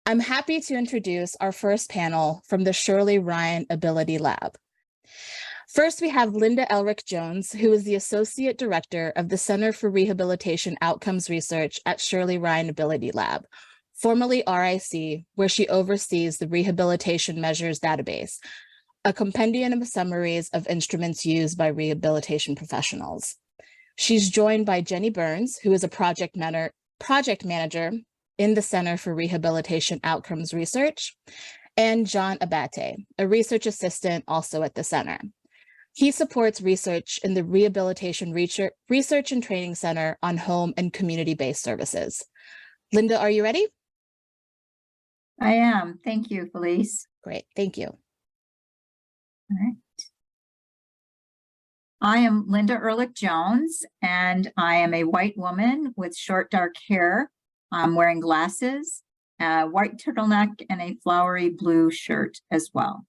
I'm happy to introduce our first panel from the Shirley Ryan Ability Lab. First, we have Linda Elric Jones, who is the Associate Director of the Center for Rehabilitation Outcomes Research at Shirley Ryan Ability Lab, formerly RIC, where she oversees the Rehabilitation Measures Database, a compendium of summaries of instruments used by rehabilitation professionals. She's joined by Jenny Burns, who is a project manager in the Center for Rehabilitation Outcomes Research, and John Abate, a research assistant also at the center. He supports research in the Rehabilitation Research and Training Center on Home and Community-Based Services. Linda, are you ready? I am. Thank you, Felice. Great, thank you. All right. I am Linda Ehrlich Jones, and I am a white woman with short dark hair. I'm wearing glasses, a white turtleneck, and a flowery blue shirt as well.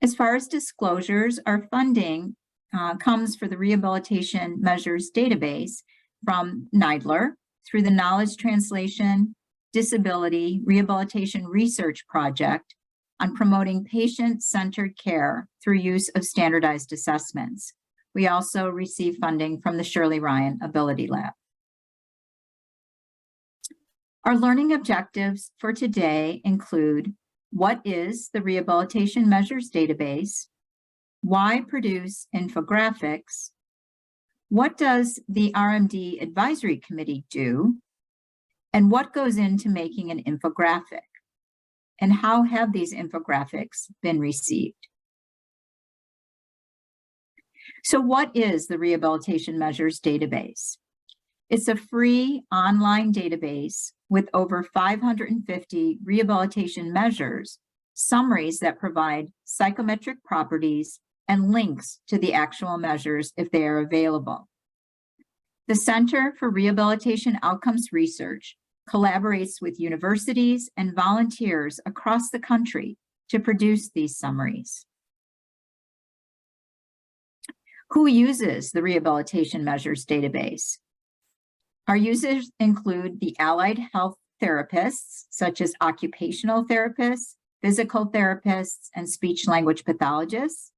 As far as disclosures, our funding comes for the Rehabilitation Measures Database from NIDLR through the Knowledge Translation Disability Rehabilitation Research Project on promoting patient-centered care through use of standardized assessments. We also receive funding from the Shirley Ryan Ability Lab. Our learning objectives for today include: what is the Rehabilitation Measures Database? Why produce infographics? What does the RMD Advisory Committee do? And what goes into making an infographic? And how have these infographics been received? So what is the Rehabilitation Measures Database? It's a free online database with over 550 rehabilitation measures, summaries that provide psychometric properties, and links to the actual measures if they are available. The Center for Rehabilitation Outcomes Research collaborates with universities and volunteers across the country to produce these summaries. Who uses the Rehabilitation Measures Database? Our users include the allied health therapists, such as occupational therapists, physical therapists, and speech-language pathologists,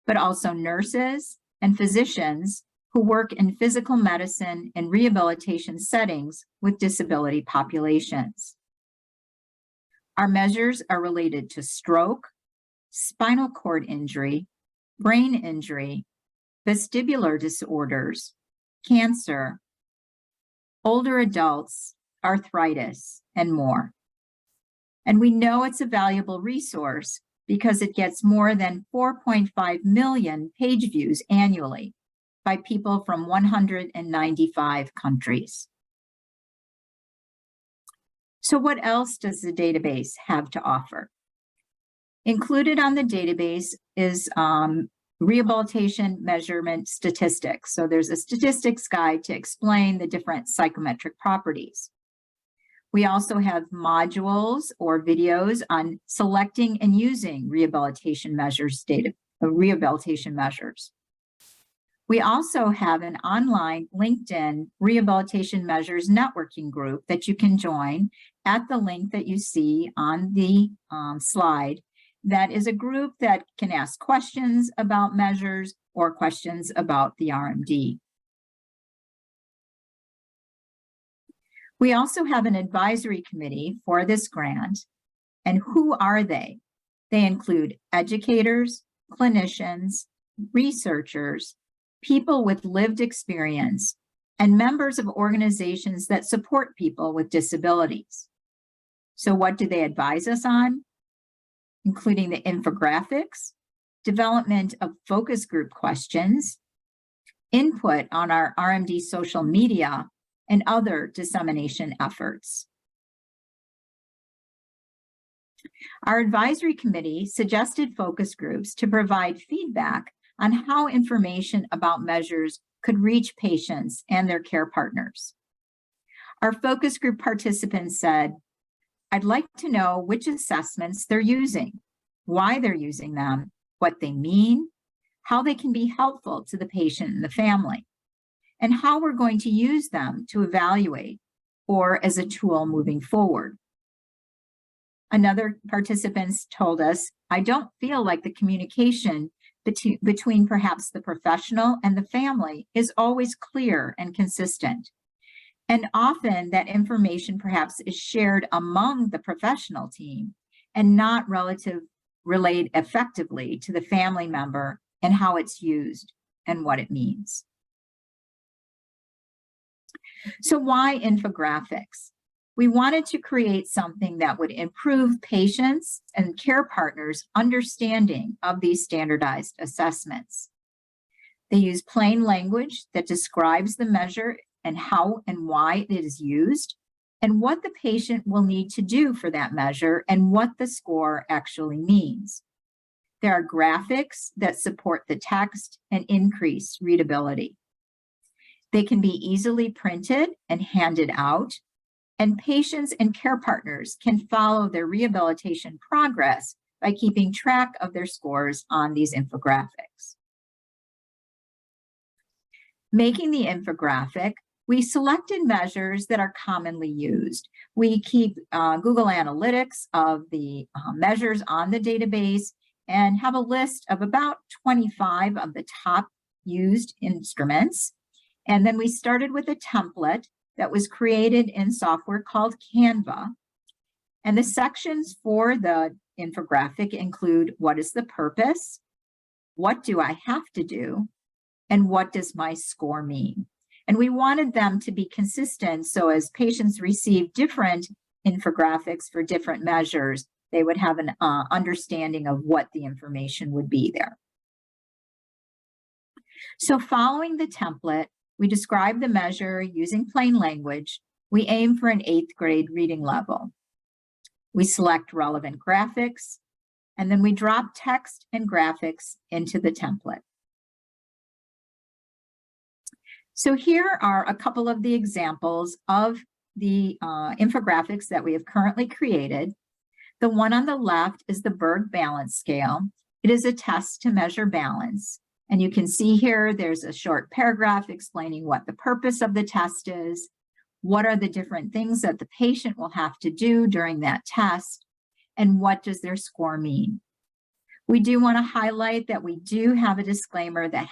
but also nurses and physicians who work in physical medicine and rehabilitation settings with disability populations. Our measures are related to stroke, spinal cord injury, brain injury, vestibular disorders, cancer, older adults, arthritis, and more. And we know it's a valuable resource because it gets more than 4.5 million page views annually by people from 195 countries. So what else does the database have to offer? Included on the database is rehabilitation measurement statistics. So there's a statistics guide to explain the different psychometric properties. We also have modules or videos on selecting and using rehabilitation measures rehabilitation measures. We also have an online LinkedIn Rehabilitation Measures networking group that you can join at the link that you see on the slide. That is a group that can ask questions about measures or questions about the RMD. We also have an advisory committee for this grant. And who are they? They include educators, clinicians, researchers, people with lived experience, and members of organizations that support people with disabilities. So what do they advise us on? Including the infographics, development of focus group questions, input on our RMD social media, and other dissemination efforts. Our advisory committee suggested focus groups to provide feedback on how information about measures could reach patients and their care partners. Our focus group participants said, "I'd like to know which assessments they're using, why they're using them, what they mean, how they can be helpful to the patient and the family, and how we're going to use them to evaluate or as a tool moving forward. Another participant told us, I don't feel like the communication between perhaps the professional and the family is always clear and consistent. And often that information perhaps is shared among the professional team and not relayed effectively to the family member and how it's used and what it means. So why infographics? We wanted to create something that would improve patients' and care partners' understanding of these standardized assessments. They use plain language that describes the measure and how and why it is used, and what the patient will need to do for that measure and what the score actually means. There are graphics that support the text and increase readability. They can be easily printed and handed out, and patients and care partners can follow their rehabilitation progress by keeping track of their scores on these infographics. Making the infographic, we selected measures that are commonly used. We keep Google Analytics of the measures on the database and have a list of about 25 of the top used instruments. And then we started with a template that was created in software called Canva. And the sections for the infographic include what is the purpose, what do I have to do, and what does my score mean? And we wanted them to be consistent so as patients receive different infographics for different measures, they would have an understanding of what the information would be there. So following the template, we describe the measure using plain language. We aim for an 8th grade reading level. We select relevant graphics, and then we drop text and graphics into the template. So here are a couple of the examples of the infographics that we have currently created. The one on the left is the Berg Balance Scale. It is a test to measure balance. And you can see here, there's a short paragraph explaining what the purpose of the test is, what are the different things that the patient will have to do during that test, and what does their score mean. We do want to highlight that we do have a disclaimer that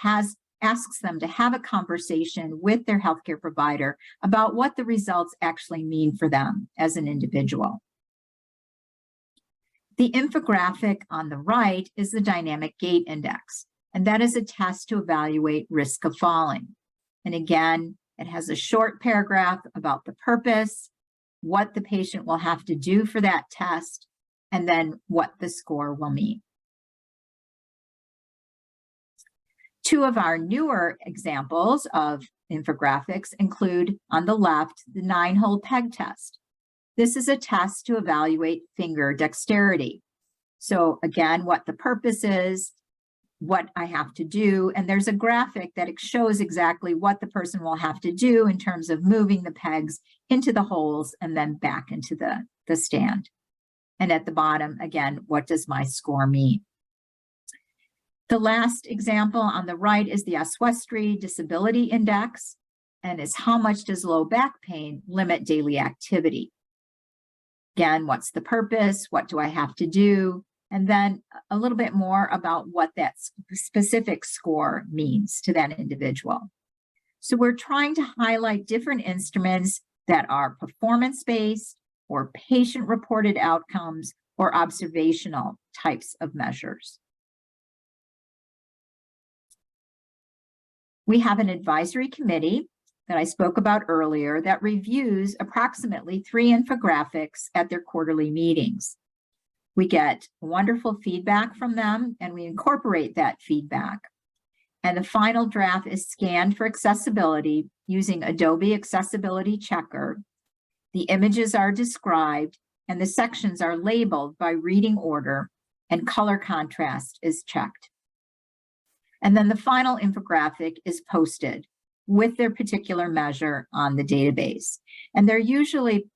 asks them to have a conversation with their healthcare provider about what the results actually mean for them as an individual. The infographic on the right is the Dynamic Gait Index, and that is a test to evaluate risk of falling. And again, it has a short paragraph about the purpose, what the patient will have to do for that test, and then what the score will mean. Two of our newer examples of infographics include, on the left, the 9-hole peg test. This is a test to evaluate finger dexterity. So again, what the purpose is, what I have to do, and there's a graphic that shows exactly what the person will have to do in terms of moving the pegs into the holes and then back into the stand. And at the bottom, again, what does my score mean? The last example on the right is the Oswestry Disability Index, and it's how much does low back pain limit daily activity? Again, what's the purpose? What do I have to do? And then a little bit more about what that specific score means to that individual. So we're trying to highlight different instruments that are performance-based or patient-reported outcomes or observational types of measures. We have an advisory committee that I spoke about earlier that reviews approximately 3 infographics at their quarterly meetings. We get wonderful feedback from them and we incorporate that feedback. And the final draft is scanned for accessibility using Adobe Accessibility Checker. The images are described and the sections are labeled by reading order and color contrast is checked. And then the final infographic is posted with their particular measure on the database. And they're usually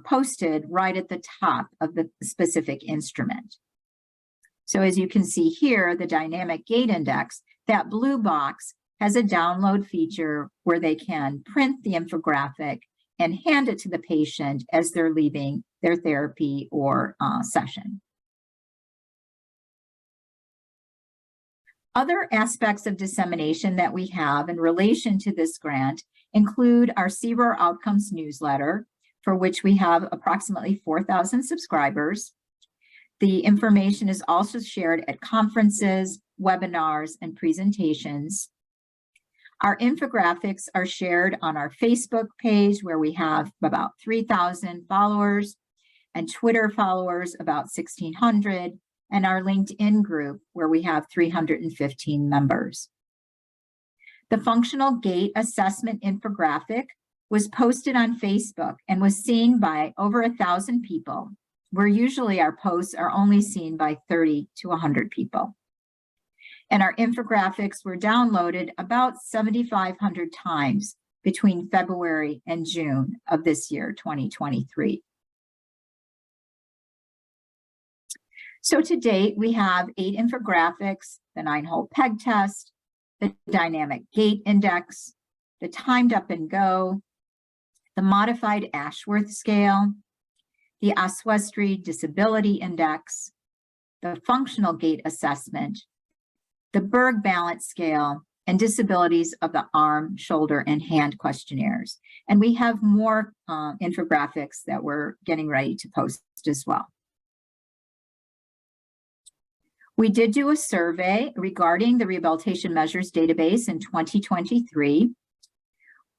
posted right at the top of the specific instrument. So as you can see here, the Dynamic Gait Index, that blue box has a download feature where they can print the infographic and hand it to the patient as they're leaving their therapy or session. Other aspects of dissemination that we have in relation to this grant include our CROR Outcomes newsletter, for which we have approximately 4,000 subscribers. The information is also shared at conferences, webinars, and presentations. Our infographics are shared on our Facebook page, where we have about 3,000 followers, and Twitter followers about 1,600, and our LinkedIn group, where we have 315 members. The functional gait assessment infographic was posted on Facebook and was seen by over 1,000 people, where usually our posts are only seen by 30 to 100 people. And our infographics were downloaded about 7,500 times between February and June of this year, 2023. So to date, we have 8 infographics: the 9-hole peg test, the dynamic gait index, the timed up and go, the modified Ashworth scale, the Oswestry disability index, the functional gait assessment, the Berg balance scale, and disabilities of the arm, shoulder, and hand questionnaires. And we have more infographics that we're getting ready to post as well. We did do a survey regarding the rehabilitation measures database in 2023.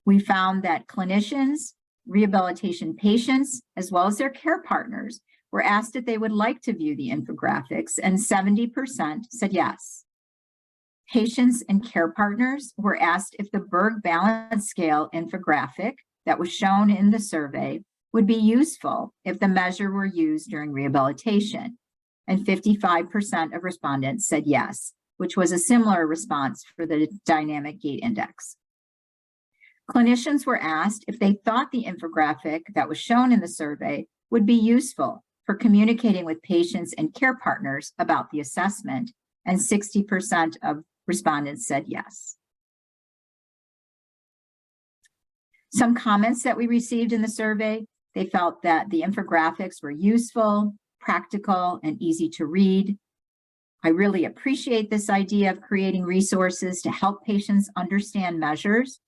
We found that clinicians, rehabilitation patients, as well as their care partners were asked if they would like to view the infographics, and 70% said yes. Patients and care partners were asked if the Berg balance scale infographic that was shown in the survey would be useful if the measure were used during rehabilitation. And 55% of respondents said yes, which was a similar response for the dynamic gait index. Clinicians were asked if they thought the infographic that was shown in the survey would be useful for communicating with patients and care partners about the assessment, and 60% of respondents said yes. Some comments that we received in the survey: they felt that the infographics were useful, practical, and easy to read. I really appreciate this idea of creating resources to help patients understand measures.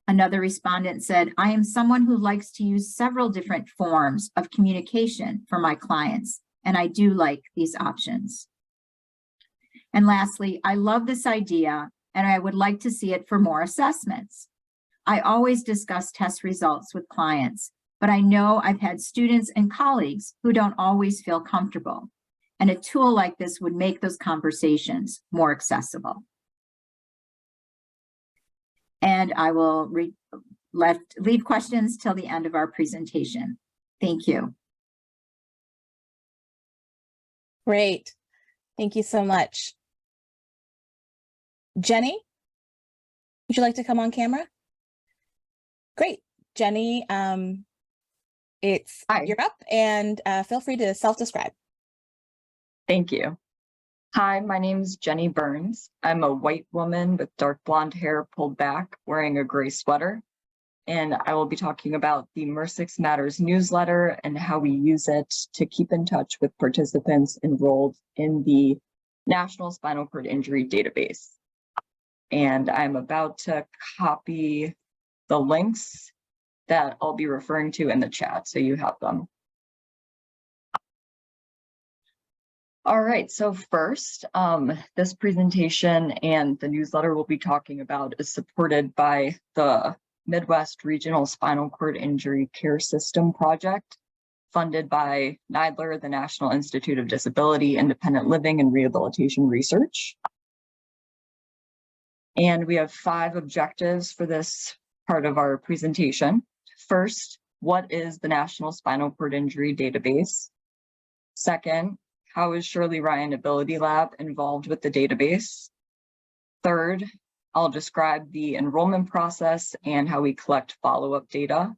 Another respondent said, I am someone who likes to use several different forms of communication for my clients, and I do like these options. And lastly, I love this idea, and I would like to see it for more assessments. I always discuss test results with clients, but I know I've had students and colleagues who don't always feel comfortable, and a tool like this would make those conversations more accessible. And I will leave questions till the end of our presentation. Thank you. Great. Thank you so much. Jenny, would you like to come on camera? Great. Jenny, Hi. you're up, and feel free to self-describe. Thank you. Hi, my name is Jenny Burns. I'm a white woman with dark blonde hair pulled back, wearing a gray sweater. And I will be talking about the MRSIX Matters newsletter and how we use it to keep in touch with participants enrolled in the National Spinal Cord Injury Database. And I'm about to copy the links that I'll be referring to in the chat, so you have them. All right, so first, this presentation and the newsletter we'll be talking about is supported by the Midwest Regional Spinal Cord Injury Care System project, funded by NIDLR, the National Institute of Disability, Independent Living and Rehabilitation Research. And we have 5 objectives for this part of our presentation. First, what is the National Spinal Cord Injury Database? Second, how is Shirley Ryan Ability Lab involved with the database? Third, I'll describe the enrollment process and how we collect follow-up data.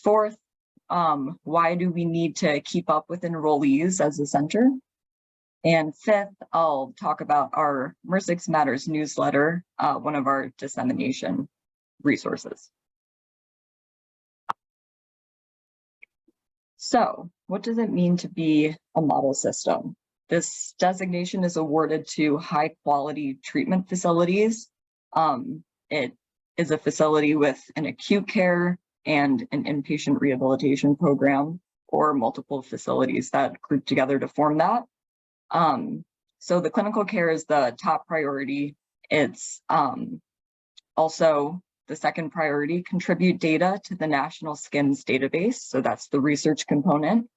Fourth, why do we need to keep up with enrollees as a center? And fifth, I'll talk about our MRSIX Matters newsletter, one of our dissemination resources. So what does it mean to be a model system? This designation is awarded to high quality treatment facilities. It is a facility with an acute care and an inpatient rehabilitation program, or multiple facilities that group together to form that. So the clinical care is the top priority. It's also the second priority, contribute data to the National SCIMS database. So that's the research component.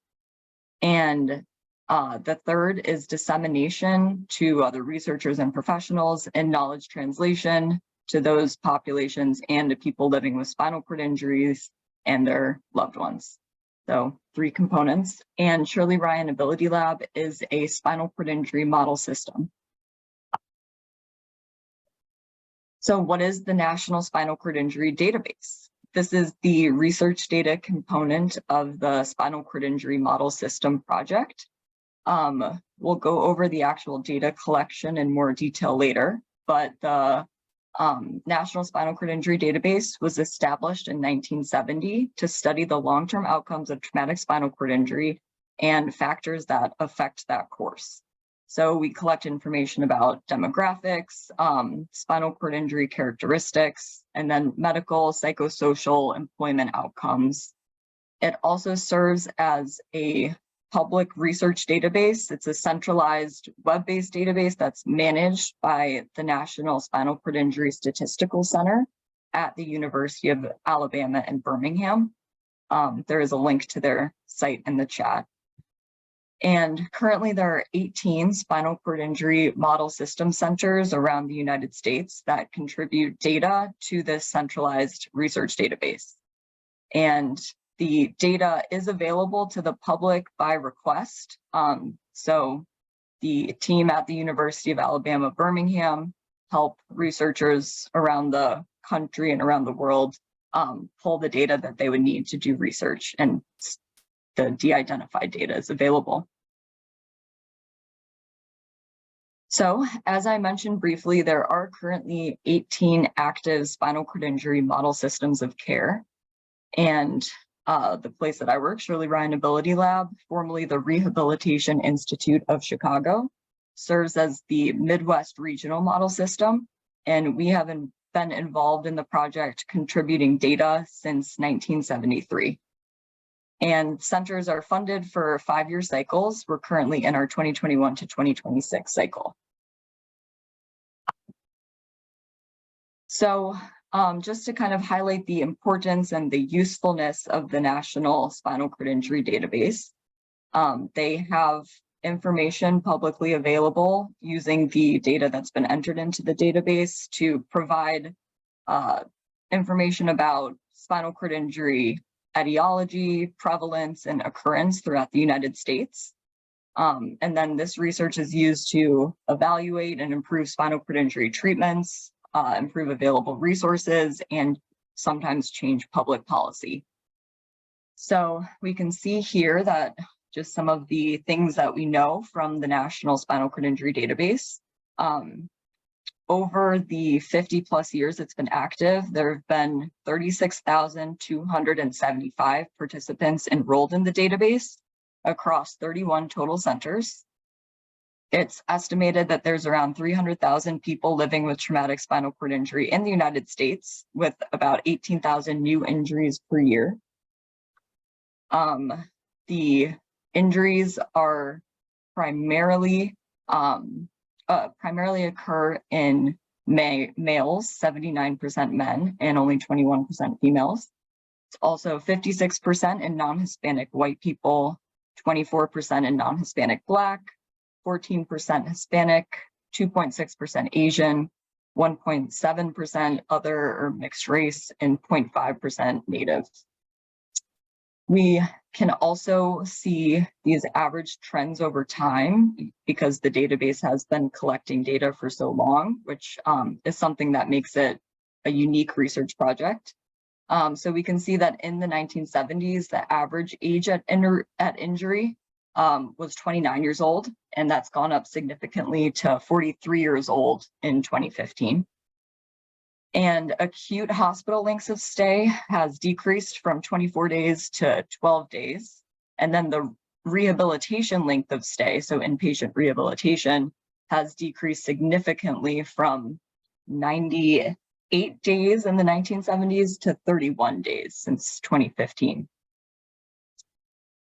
And the third is dissemination to other researchers and professionals, and knowledge translation to those populations and to people living with spinal cord injuries and their loved ones. So 3 components. And Shirley Ryan Ability Lab is a spinal cord injury model system. So what is the National Spinal Cord Injury Database? This is the research data component of the Spinal Cord Injury Model System project. We'll go over the actual data collection in more detail later, but the National Spinal Cord Injury Database was established in 1970 to study the long-term outcomes of traumatic spinal cord injury and factors that affect that course. So we collect information about demographics, spinal cord injury characteristics, and then medical, psychosocial, employment outcomes. It also serves as a public research database. It's a centralized web-based database that's managed by the National Spinal Cord Injury Statistical Center at the University of Alabama in Birmingham. There is a link to their site in the chat. And currently there are 18 spinal cord injury model system centers around the United States that contribute data to this centralized research database. And the data is available to the public by request. So the team at the University of Alabama, Birmingham, help researchers around the country and around the world pull the data that they would need to do research, and the de-identified data is available. So, as I mentioned briefly, there are currently 18 active spinal cord injury model systems of care. And the place that I work, Shirley Ryan Ability Lab, formerly the Rehabilitation Institute of Chicago, serves as the Midwest Regional Model System. And we have been involved in the project contributing data since 1973. And centers are funded for 5-year cycles. We're currently in our 2021 to 2026 cycle. So just to kind of highlight the importance and the usefulness of the National Spinal Cord Injury Database, they have information publicly available using the data that's been entered into the database to provide information about spinal cord injury etiology, prevalence, and occurrence throughout the United States. And then this research is used to evaluate and improve spinal cord injury treatments, improve available resources, and sometimes change public policy. So we can see here that just some of the things that we know from the National Spinal Cord Injury Database. Over the 50 plus years it's been active, there have been 36,275 participants enrolled in the database across 31 total centers. It's estimated that there's around 300,000 people living with traumatic spinal cord injury in the United States, with about 18,000 new injuries per year. The injuries are primarily occur in males, 79% men, and only 21% females. It's also 56% in non-Hispanic white people, 24% in non-Hispanic Black, 14% Hispanic, 2.6% Asian, 1.7% other or mixed race, and 0.5% Native. We can also see these average trends over time because the database has been collecting data for so long, which is something that makes it a unique research project. So we can see that in the 1970s, the average age at injury was 29 years old, and that's gone up significantly to 43 years old in 2015. And acute hospital lengths of stay has decreased from 24 days to 12 days. And then the rehabilitation length of stay, so inpatient rehabilitation, has decreased significantly from 98 days in the 1970s to 31 days since 2015.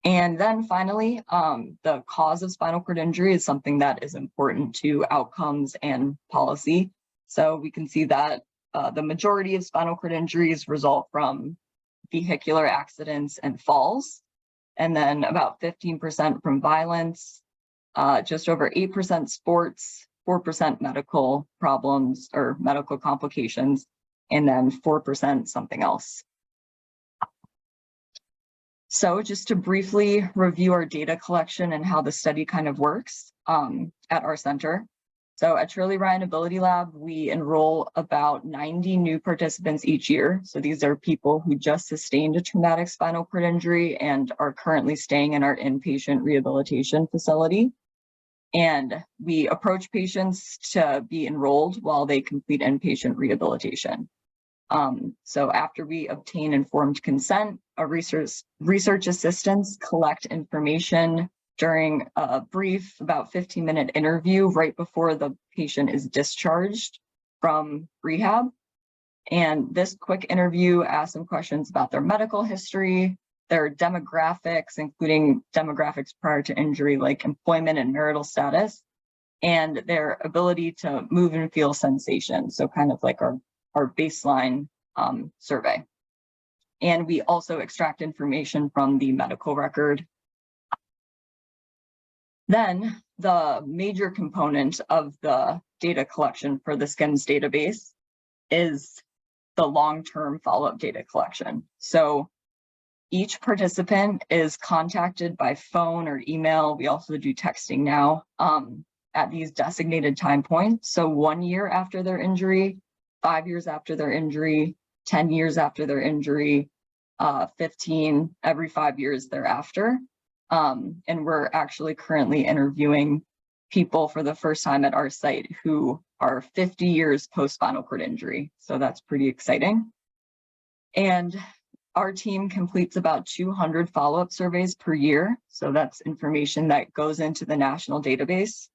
And then finally, the cause of spinal cord injury is something that is important to outcomes and policy. So we can see that the majority of spinal cord injuries result from vehicular accidents and falls, and then about 15% from violence, just over 8% sports, 4% medical problems or medical complications, and then 4% something else. So just to briefly review our data collection and how the study kind of works at our center. So at Shirley Ryan Ability Lab, we enroll about 90 new participants each year. So these are people who just sustained a traumatic spinal cord injury and are currently staying in our inpatient rehabilitation facility. And we approach patients to be enrolled while they complete inpatient rehabilitation. So after we obtain informed consent, our research assistants collect information during a brief, about 15-minute interview right before the patient is discharged from rehab. And this quick interview asks some questions about their medical history, their demographics, including demographics prior to injury, like employment and marital status, and their ability to move and feel sensation. So kind of like our baseline survey. And we also extract information from the medical record. Then the major component of the data collection for the SCIMS database is the long-term follow-up data collection. So each participant is contacted by phone or email. We also do texting now at these designated time points. So 1 year after their injury, 5 years after their injury, 10 years after their injury, 15 every 5 years thereafter. And we're actually currently interviewing people for the first time at our site who are 50 years post-spinal cord injury. So that's pretty exciting. And our team completes about 200 follow-up surveys per year. So that's information that goes into the national database.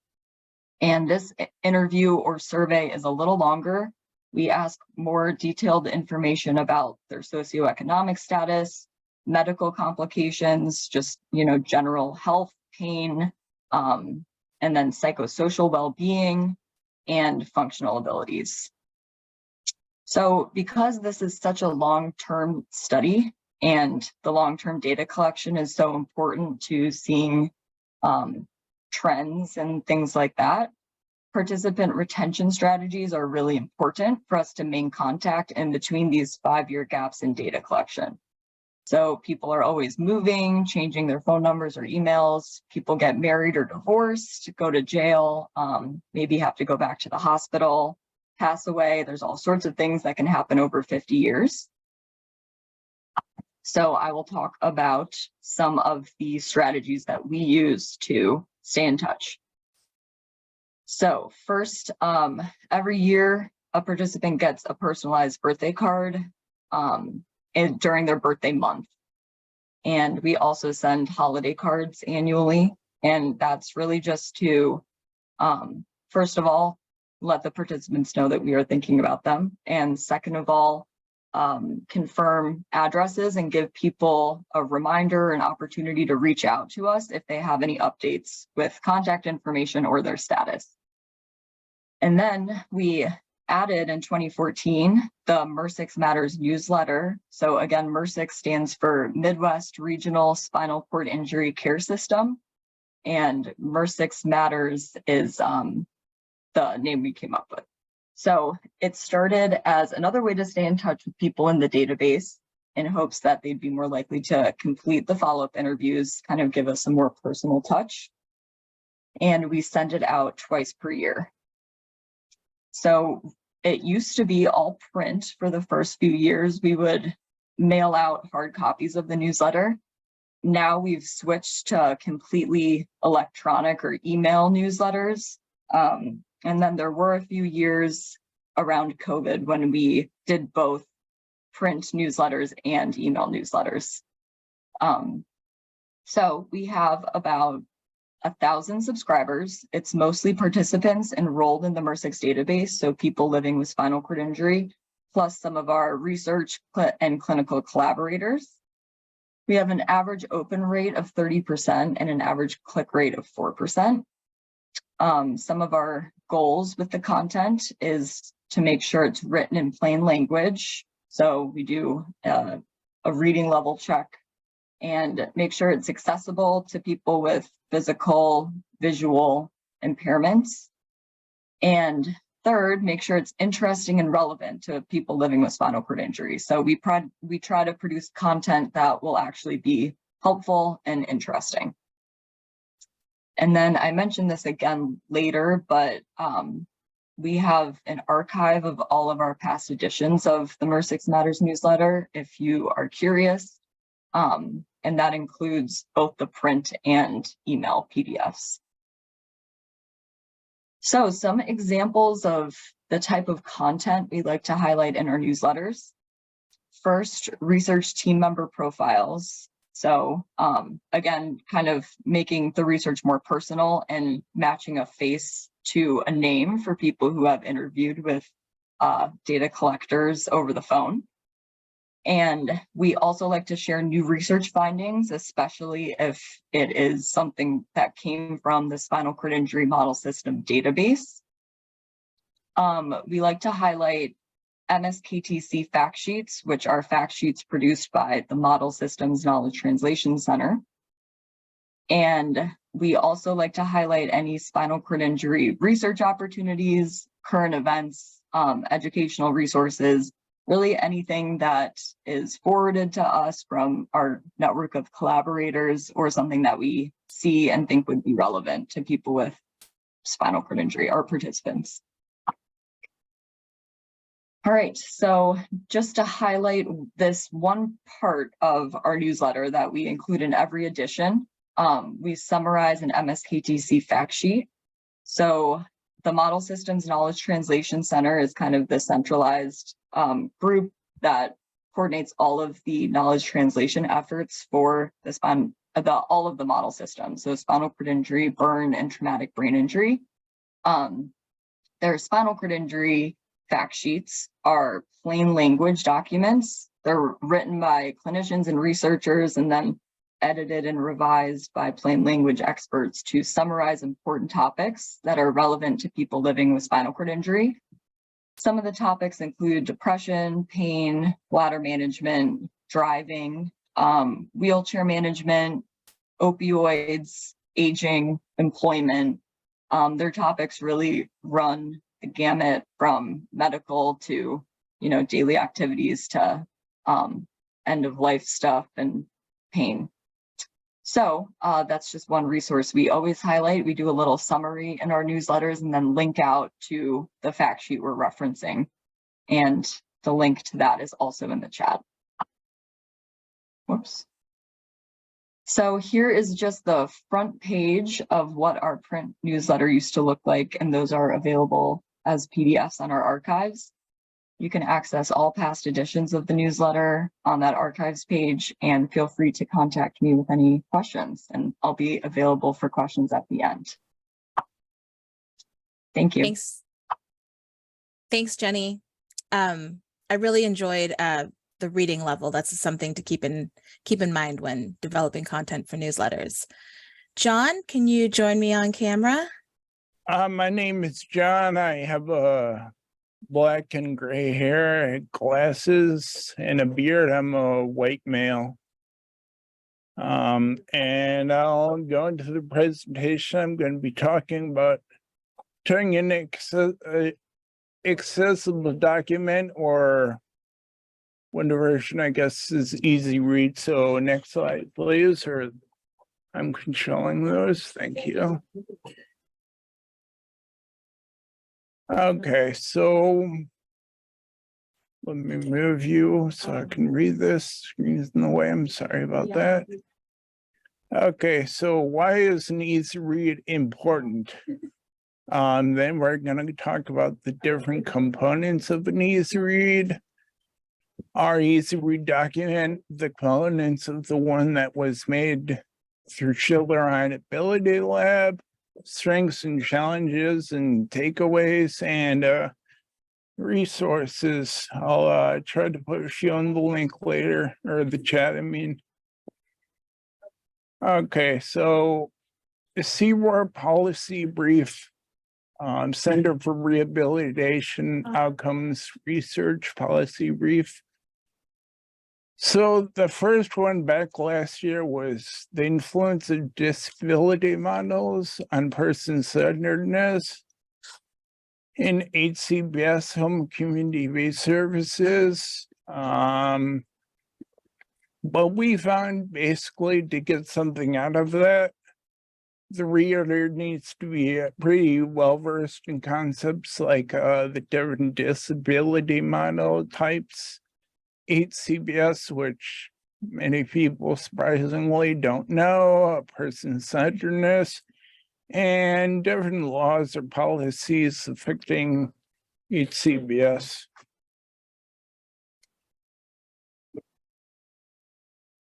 And this interview or survey is a little longer. We ask more detailed information about their socioeconomic status, medical complications, just, general health, pain, and then psychosocial well-being and functional abilities. So because this is such a long-term study and the long-term data collection is so important to seeing trends and things like that, participant retention strategies are really important for us to maintain contact in between these 5-year gaps in data collection. So people are always moving, changing their phone numbers or emails. People get married or divorced, go to jail, maybe have to go back to the hospital, pass away. There's all sorts of things that can happen over 50 years. So I will talk about some of the strategies that we use to stay in touch. So first, every year a participant gets a personalized birthday card during their birthday month. And we also send holiday cards annually. And that's really just to, first of all, let the participants know that we are thinking about them. And second of all, confirm addresses and give people a reminder and opportunity to reach out to us if they have any updates with contact information or their status. And then we added in 2014 the MRSIX Matters newsletter. So again, MRSIX stands for Midwest Regional Spinal Cord Injury Care System, and MRSIX Matters is the name we came up with. So it started as another way to stay in touch with people in the database in hopes that they'd be more likely to complete the follow-up interviews, kind of give us a more personal touch. And we send it out twice per year. So it used to be all print for the first few years. We would mail out hard copies of the newsletter. Now we've switched to completely electronic or email newsletters. And then there were a few years around COVID when we did both print newsletters and email newsletters. So we have about 1,000 subscribers. It's mostly participants enrolled in the MRSIX database, so people living with spinal cord injury, plus some of our research and clinical collaborators. We have an average open rate of 30% and an average click rate of 4%. Some of our goals with the content is to make sure it's written in plain language. So we do a reading level check and make sure it's accessible to people with physical, visual impairments. And third, make sure it's interesting and relevant to people living with spinal cord injury. So we try to produce content that will actually be helpful and interesting. And then I mentioned this again later, but we have an archive of all of our past editions of the MRSIX Matters newsletter, if you are curious. And that includes both the print and email PDFs. So some examples of the type of content we like to highlight in our newsletters. First, research team member profiles. So again, kind of making the research more personal and matching a face to a name for people who have interviewed with data collectors over the phone. And we also like to share new research findings, especially if it is something that came from the spinal cord injury model system database. We like to highlight MSKTC fact sheets, which are fact sheets produced by the Model Systems Knowledge Translation Center. And we also like to highlight any spinal cord injury research opportunities, current events, educational resources, really anything that is forwarded to us from our network of collaborators or something that we see and think would be relevant to people with spinal cord injury, our participants. All right, so just to highlight this one part of our newsletter that we include in every edition, we summarize an MSKTC fact sheet. So the Model Systems Knowledge Translation Center is kind of the centralized group that coordinates all of the knowledge translation efforts for the all of the model systems. So spinal cord injury, burn, and traumatic brain injury. Their spinal cord injury fact sheets are plain language documents. They're written by clinicians and researchers and then edited and revised by plain language experts to summarize important topics that are relevant to people living with spinal cord injury. Some of the topics include depression, pain, bladder management, driving, wheelchair management, opioids, aging, employment. Their topics really run the gamut from medical to, daily activities to end of life stuff and pain. So that's just one resource we always highlight. We do a little summary in our newsletters and then link out to the fact sheet we're referencing. And the link to that is also in the chat. Whoops. So here is just the front page of what our print newsletter used to look like, and those are available as PDFs on our archives. You can access all past editions of the newsletter on that archives page, and feel free to contact me with any questions, and I'll be available for questions at the end. Thank you. Thanks, Jenny. I really enjoyed the reading level. That's something to keep in mind when developing content for newsletters. John, can you join me on camera? My name is John. I have black and gray hair, glasses, and a beard. I'm a white male. And I'll go into the presentation. I'm going to be talking about turning an accessible document, or one version, I guess, is easy read. So next slide, please, or I'm controlling those. Thank you. Okay, so let me move you so I can read this. Screen's in the way. I'm sorry about that. Okay, so why is an easy read important? Then we're going to talk about the different components of an easy read. Our easy read document, the components of the one that was made through Schiller Ryan Ability Lab, strengths and challenges and takeaways, and resources. I'll try to push you on the link later, or the chat, I mean. Okay, so the CROR policy brief, Center for Rehabilitation Outcomes Research Policy Brief. So the first one back last year was the influence of disability models on person-centeredness in HCBS home community-based services. But we found basically to get something out of that, the reader needs to be pretty well-versed in concepts like the different disability model types, HCBS, which many people surprisingly don't know, person-centeredness, and different laws or policies affecting HCBS.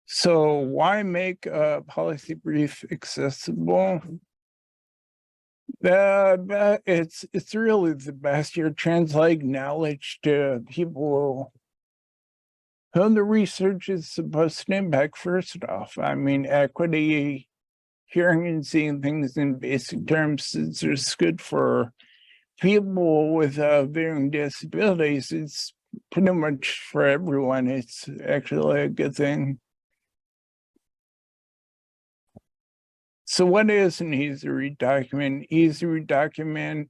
So why make a policy brief accessible? It's really the best. You're translating knowledge to people who the research is supposed to impact. First off, I mean, equity, hearing and seeing things in basic terms is just good for people with varying disabilities. It's pretty much for everyone. It's actually a good thing. So what is an easy read document? Easy read document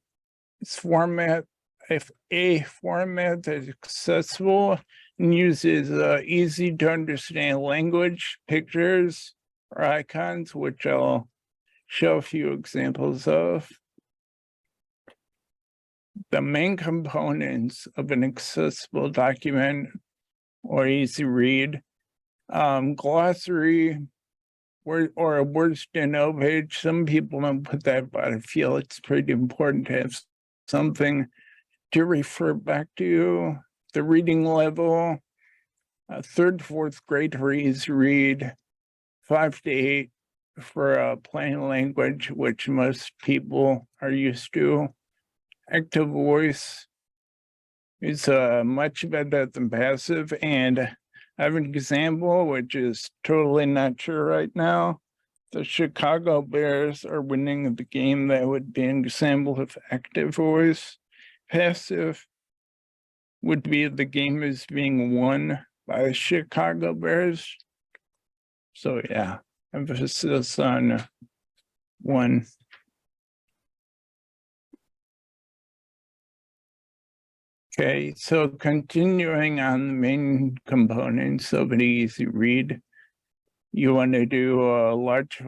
is format, if a format that's accessible and uses easy to understand language, pictures, or icons, which I'll show a few examples of. The main components of an accessible document or easy read, glossary, or a words to know page. Some people don't put that, but I feel it's pretty important to have something to refer back to. The reading level, 3rd, 4th grade for easy read, 5 to 8 for plain language, which most people are used to. Active voice is much better than passive, and I have an example, which is totally not true right now. The Chicago Bears are winning the game. That would be an example of active voice. Passive would be the game is being won by the Chicago Bears. So yeah, emphasis on one. Okay, so continuing on the main components of an easy read, you want to do a large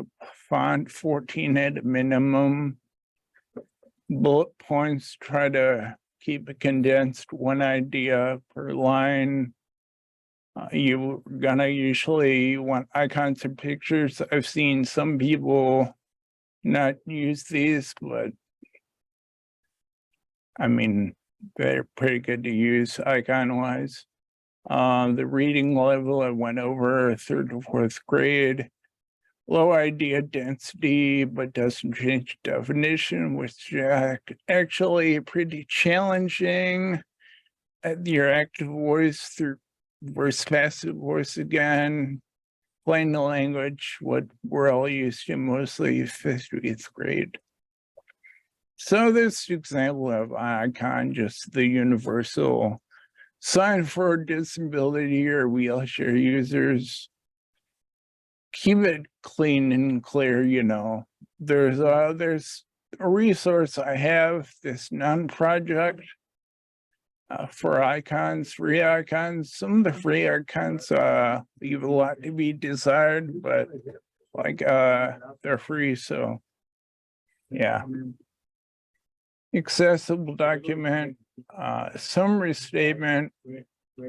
font, 14 at a minimum. Bullet points, try to keep it condensed, one idea per line. You're gonna usually want icons or pictures. I've seen some people not use these, but I mean, they're pretty good to use icon-wise. The reading level, I went over 3rd to 4th grade. Low idea density, but doesn't change definition, which is actually pretty challenging. Your active voice through versus passive voice again. Plain language, what we're all used to, mostly 5th to 8th grade. So this example of icon, just the universal sign for disability or wheelchair users. Keep it clean and clear, you know. There's a resource I have, this non-project for icons, free icons. Some of the free icons leave a lot to be desired, but like they're free, so yeah. Accessible document, summary statement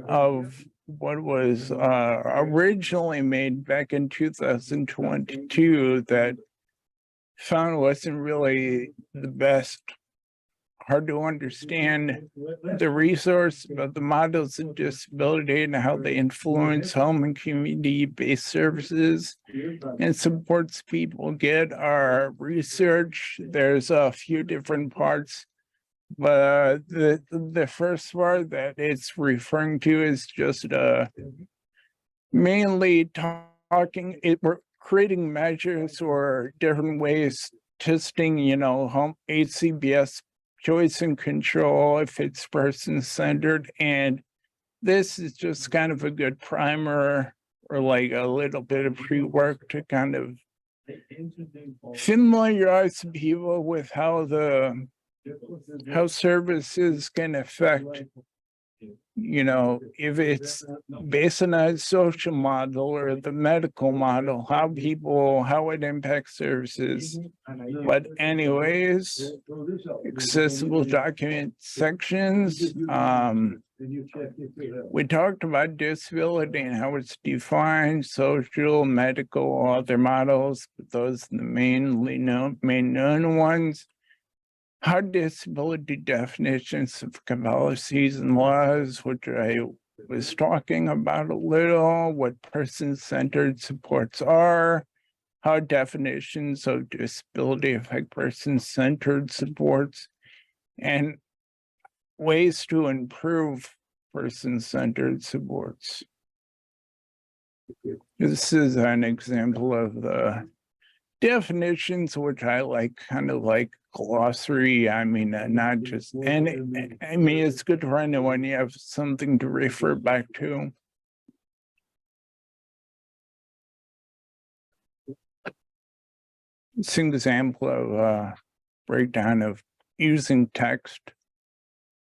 of what was originally made back in 2022 that found wasn't really the best hard to understand the resource about the models of disability and how they influence home and community-based services and supports people get our research. There's a few different parts, but the first part that it's referring to is just mainly talking, we're creating measures or different ways testing, home HCBS choice and control if it's person-centered. And this is just kind of a good primer or like a little bit of pre-work to kind of familiarize people with how services can affect, if it's based on a social model or the medical model, how it impacts services. But anyways, accessible document sections. We talked about disability and how it's defined, social, medical, other models, but those are the main known ones. How disability definitions of policies and laws, which I was talking about a little, what person-centered supports are, how definitions of disability affect person-centered supports, and ways to improve person-centered supports. This is an example of the definitions, which I like, kind of like glossary. I mean, not just, and I mean, it's good for anyone. You have something to refer back to. It's an example of breakdown of using text.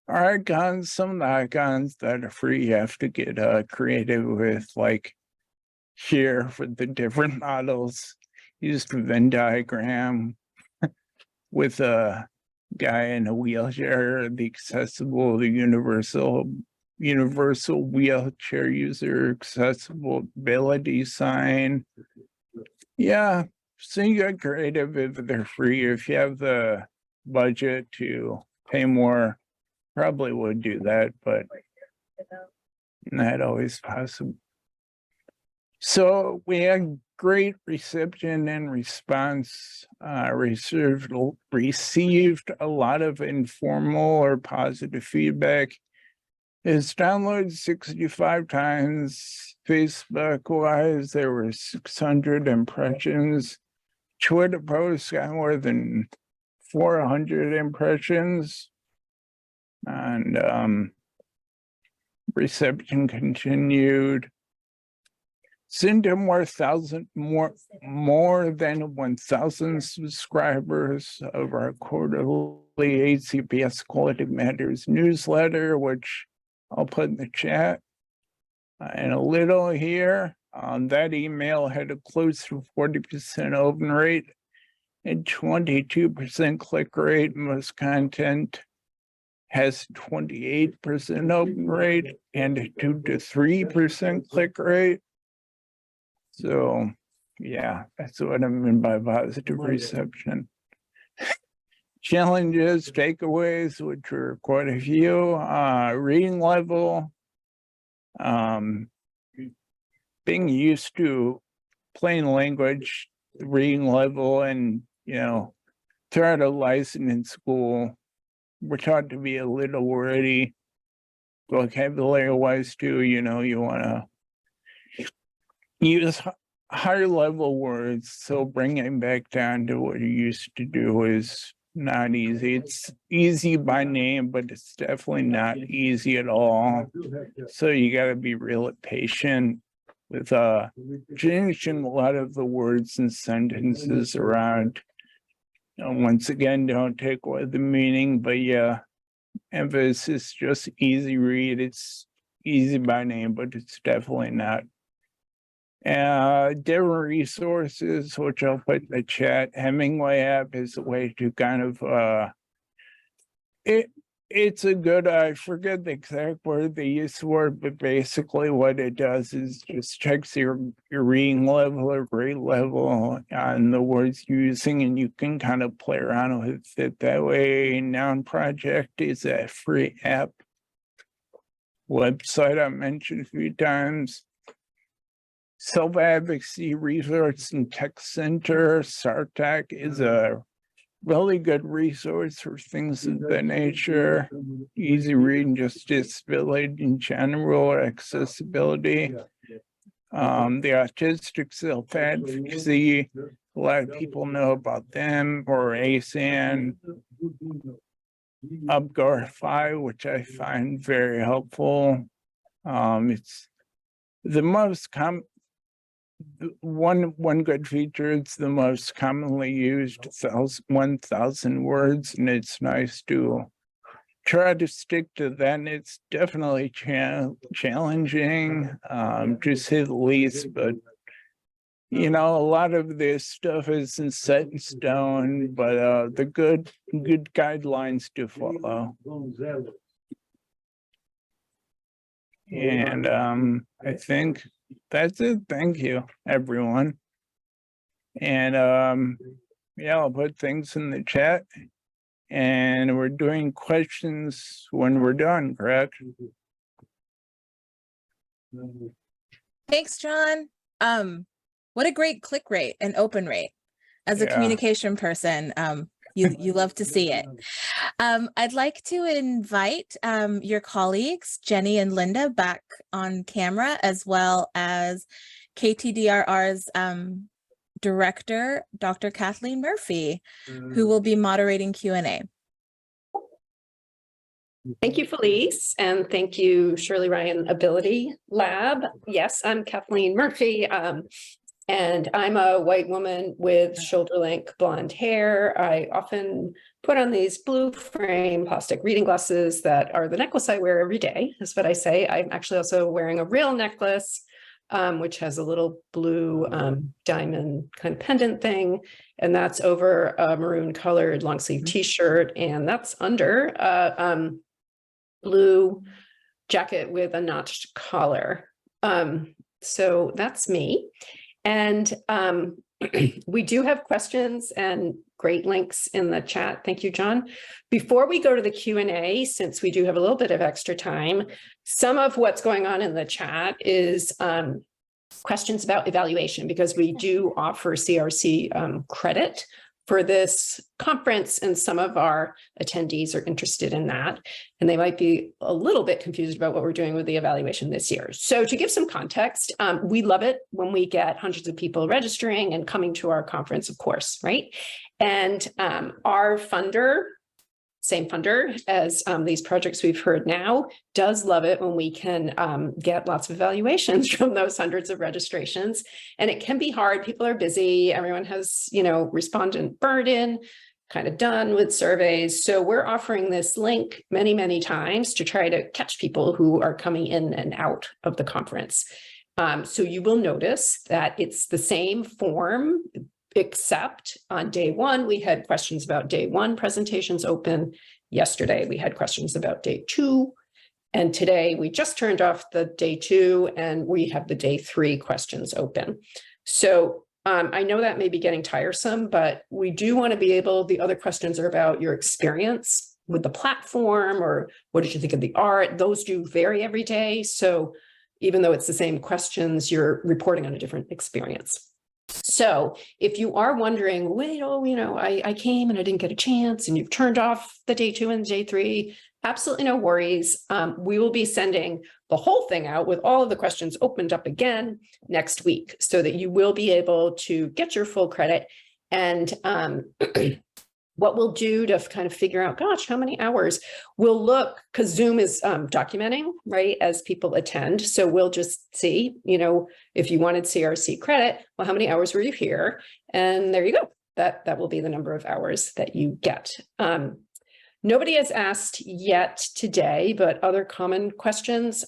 Icons, some of the icons that are free, you have to get creative with, like here for the different models. Used the Venn diagram with a guy in a wheelchair, the accessible, the universal wheelchair user accessibility sign. Yeah, so you get creative if they're free. If you have the budget to pay more, probably would do that, but not always possible. So we had great reception and response, received a lot of informal or positive feedback. It's downloaded 65 times. Facebook wise, there were 600 impressions. Twitter posts got more than 400 impressions. And reception continued. Cinda more than 1,000 subscribers of our quarterly HCBS Quality Matters newsletter, which I'll put in the chat. And a little here, that email had a close to 40% open rate and 22% click rate. Most content has 28% open rate and a 2 to 3% click rate. So yeah, that's what I mean by positive reception. Challenges, takeaways, which were quite a few. Reading level, being used to plain language reading level, and throughout a license in school, we're taught to be a little wordy, vocabulary wise too. You want to use higher level words. So bringing back down to what you used to do is not easy. It's easy by name, but it's definitely not easy at all. So you got to be really patient with changing a lot of the words and sentences around. Once again, don't take away the meaning, but yeah, emphasis just easy read. It's easy by name, but it's definitely not. Different resources, which I'll put in the chat. Hemingway app is a way to kind of it's a good, I forget the exact word they use for it, but basically what it does is just checks your reading level or grade level on the words you're using, and you can kind of play around with it that way. Noun Project is a free app website I mentioned a few times. Self-Advocacy Resource and Tech Center, SARTAC, is a really good resource for things of that nature. Easy reading, Justice Village in general, accessibility. The Autistic Self-Advocacy, a lot of people know about them, or ASAN. UpGarFi, which I find very helpful. It's the most one good feature. It's the most commonly used 1,000 words, and it's nice to try to stick to that. And it's definitely challenging, to say the least, but you know, a lot of this stuff isn't set in stone, but the good guidelines to follow. And I think that's it. Thank you, everyone. And yeah, I'll put things in the chat. And we're doing questions when we're done, correct? Thanks, John. What a great click rate and open rate. As a Yeah. communication person, you love to see it. I'd like to invite your colleagues, Jenny and Linda, back on camera, as well as KTDRR's director, Dr. Kathleen Murphy, who will be moderating Q&A. Thank you, Felice, and thank you, Shirley Ryan Ability Lab. Yes, I'm Kathleen Murphy, and I'm a white woman with shoulder-length blonde hair. I often put on these blue frame plastic reading glasses that are the necklace I wear every day, is what I say. I'm actually also wearing a real necklace, which has a little blue diamond kind of pendant thing, and that's over a maroon colored long sleeve t-shirt, and that's under a blue jacket with a notched collar. So that's me. And we do have questions and great links in the chat. Thank you, John. Before we go to the Q&A, since we do have a little bit of extra time, some of what's going on in the chat is questions about evaluation, because we do offer CRC credit for this conference, and some of our attendees are interested in that, and they might be a little bit confused about what we're doing with the evaluation this year. So to give some context, we love it when we get hundreds of people registering and coming to our conference, of course, right? And our funder, same funder as these projects we've heard now, does love it when we can get lots of evaluations from those hundreds of registrations. And it can be hard. People are busy. Everyone has, you know, respondent burden, kind of done with surveys. So we're offering this link many, many times to try to catch people who are coming in and out of the conference. So you will notice that it's the same form, except on day one, we had questions about day one presentations open. Yesterday, we had questions about day two. And today we just turned off the day two and we have the day three questions open. So I know that may be getting tiresome, but we do want to be able, the other questions are about your experience with the platform, or what did you think of the art? Those do vary every day. So even though it's the same questions, you're reporting on a different experience. So if you are wondering, wait, oh, you know, I came and I didn't get a chance, and you've turned off the day two and day three, absolutely no worries. We will be sending the whole thing out with all of the questions opened up again next week, so that you will be able to get your full credit. And what we'll do to kind of figure out, gosh, how many hours, we'll look, because Zoom is documenting, right, as people attend. So we'll just see, you know, if you wanted CRC credit, well, how many hours were you here? And there you go. That will be the number of hours that you get. Nobody has asked yet today, but other common questions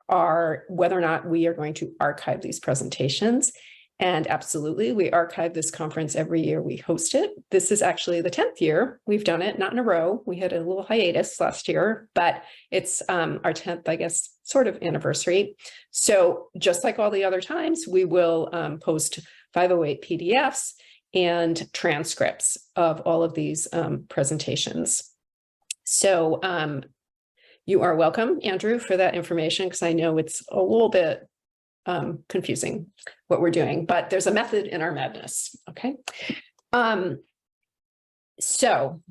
are whether or not we are going to archive these presentations. And absolutely, we archive this conference every year we host it. This is actually the 10th year we've done it, not in a row. We had a little hiatus last year, but it's our 10th, I guess, sort of anniversary. So just like all the other times, we will post 508 PDFs and transcripts of all of these presentations. So you are welcome, Andrew, for that information, because I know it's a little bit confusing what we're doing, but there's a method in our madness. Okay. So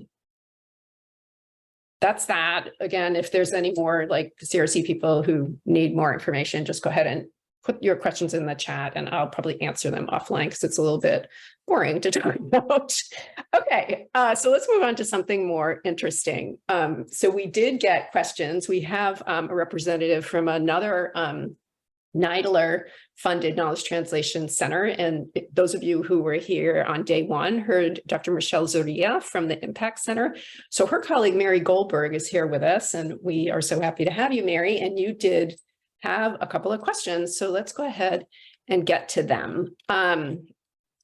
that's that. Again, if there's any more like CRC people who need more information, just go ahead and put your questions in the chat and I'll probably answer them offline because it's a little bit boring to talk about. Okay, so let's move on to something more interesting. So we did get questions. We have a representative from another NIDLR funded Knowledge Translation Center. And those of you who were here on day one heard Dr. Michelle Zoria from the Impact Center. So her colleague, Mary Goldberg, is here with us. And we are so happy to have you, Mary. And you did have a couple of questions. So let's go ahead and get to them.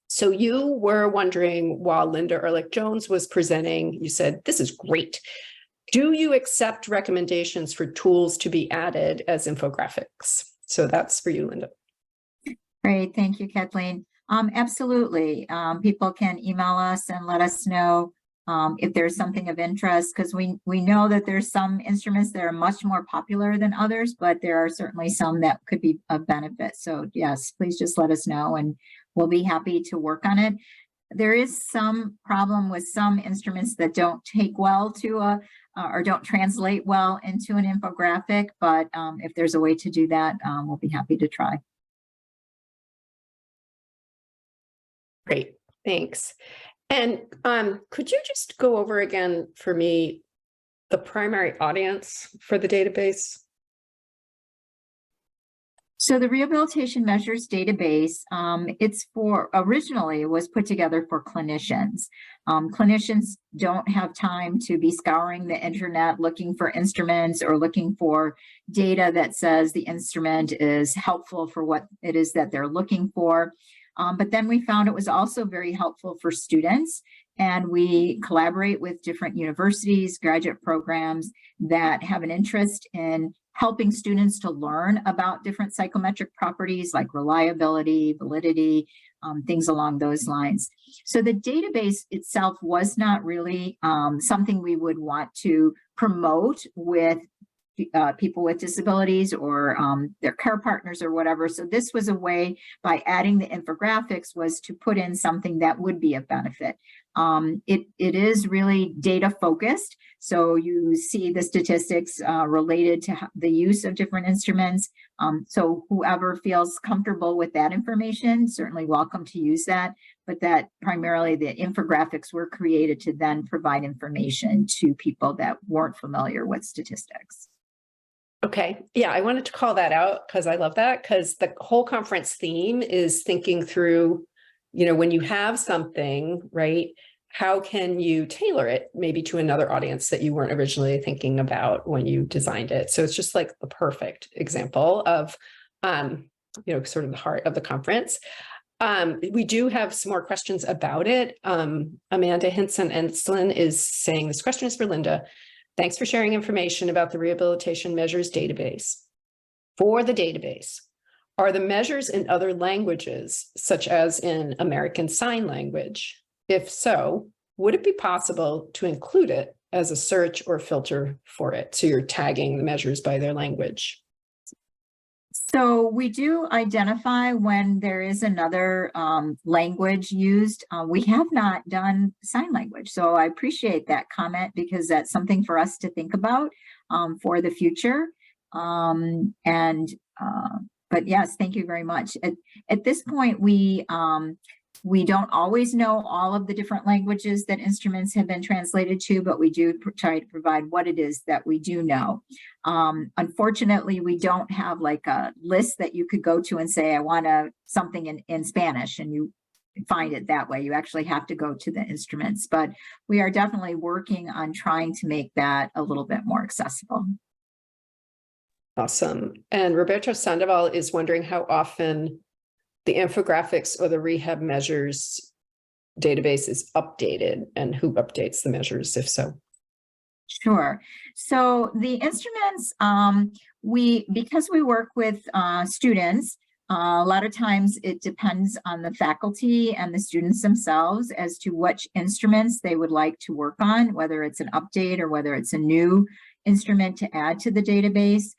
So you were wondering while Linda Ehrlich-Jones was presenting, you said, this is great. Do you accept recommendations for tools to be added as infographics? So that's for you, Linda. Great, thank you, Kathleen. Absolutely. People can email us and let us know if there's something of interest, because we know that there's some instruments that are much more popular than others, but there are certainly some that could be of benefit. So yes, please just let us know and we'll be happy to work on it. There is some problem with some instruments that don't take well to or don't translate well into an infographic, but if there's a way to do that, we'll be happy to try. Great, thanks. And could you just go over again for me the primary audience for the database? So the Rehabilitation Measures Database, it's originally was put together for clinicians. Clinicians don't have time to be scouring the internet looking for instruments or looking for data that says the instrument is helpful for what it is that they're looking for. But then we found it was also very helpful for students, and we collaborate with different universities, graduate programs that have an interest in helping students to learn about different psychometric properties like reliability, validity, things along those lines. So the database itself was not really something we would want to promote with people with disabilities or their care partners or whatever. So this was a way, by adding the infographics, was to put in something that would be of benefit. It is really data focused. So you see the statistics related to the use of different instruments. So whoever feels comfortable with that information, certainly welcome to use that, but that primarily the infographics were created to then provide information to people that weren't familiar with statistics. Okay, yeah, I wanted to call that out because I love that, because the whole conference theme is thinking through, you know, when you have something, right, how can you tailor it maybe to another audience that you weren't originally thinking about when you designed it? So it's just like the perfect example of, you know, sort of the heart of the conference. We do have some more questions about it. Amanda Hinson-Enslin is saying, this question is for Linda. Thanks for sharing information about the Rehabilitation Measures Database. For the database, are the measures in other languages, such as in American Sign Language? If so, would it be possible to include it as a search or filter for it? So you're tagging the measures by their language. So we do identify when there is another language used. We have not done sign language. So I appreciate that comment, because that's something for us to think about for the future. But yes, thank you very much. At this point, we don't always know all of the different languages that instruments have been translated to, but we do try to provide what it is that we do know. Unfortunately, we don't have like a list that you could go to and say, I want something in Spanish, and you find it that way. You actually have to go to the instruments, but we are definitely working on trying to make that a little bit more accessible. Awesome. And Roberto Sandoval is wondering how often the infographics or the rehab measures database is updated, and who updates the measures, if so? Sure. So the instruments, because we work with students, a lot of times it depends on the faculty and the students themselves as to which instruments they would like to work on, whether it's an update or whether it's a new instrument to add to the database.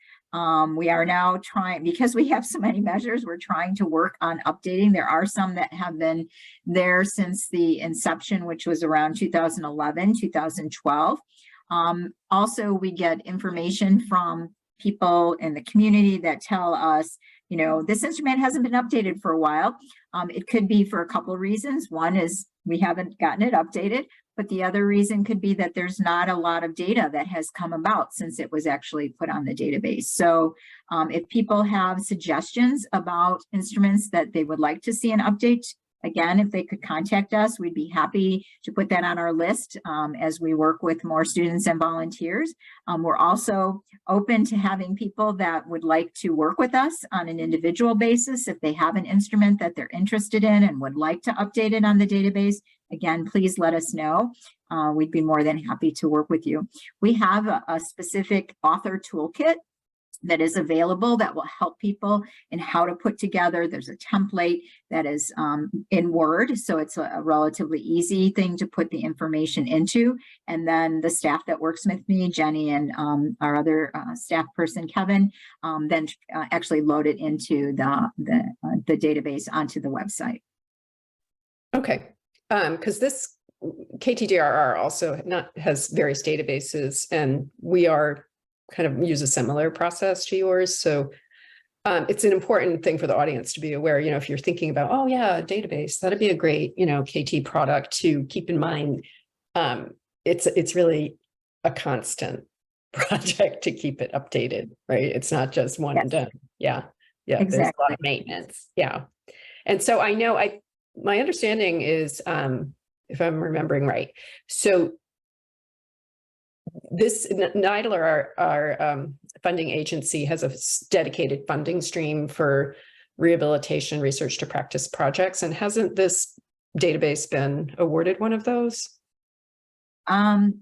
We are now trying, because we have so many measures, we're trying to work on updating. There are some that have been there since the inception, which was around 2011, 2012. Also, we get information from people in the community that tell us, you know, this instrument hasn't been updated for a while. It could be for a couple of reasons. One is we haven't gotten it updated, but the other reason could be that there's not a lot of data that has come about since it was actually put on the database. So if people have suggestions about instruments that they would like to see an update, again, if they could contact us, we'd be happy to put that on our list as we work with more students and volunteers. We're also open to having people that would like to work with us on an individual basis. If they have an instrument that they're interested in and would like to update it on the database, again, please let us know. We'd be more than happy to work with you. We have a specific author toolkit that is available that will help people in how to put together. There's a template that is in Word, so it's a relatively easy thing to put the information into. And then the staff that works with me, Jenny, and our other staff person, Kevin, then actually load it into the database onto the website. Okay, because this KTDRR also has various databases, and we are kind of use a similar process to yours. So it's an important thing for the audience to be aware, you know, if you're thinking about, oh yeah, a database, that'd be a great, you know, KT product to keep in mind. It's really a constant project to keep it updated, right? It's not just one and done. Yeah. Yeah. Exactly. There's a lot of maintenance. Yeah. And so I know my understanding is, if I'm remembering right, so this NIDLR, our funding agency, has a dedicated funding stream for rehabilitation research to practice projects. And hasn't this database been awarded one of those?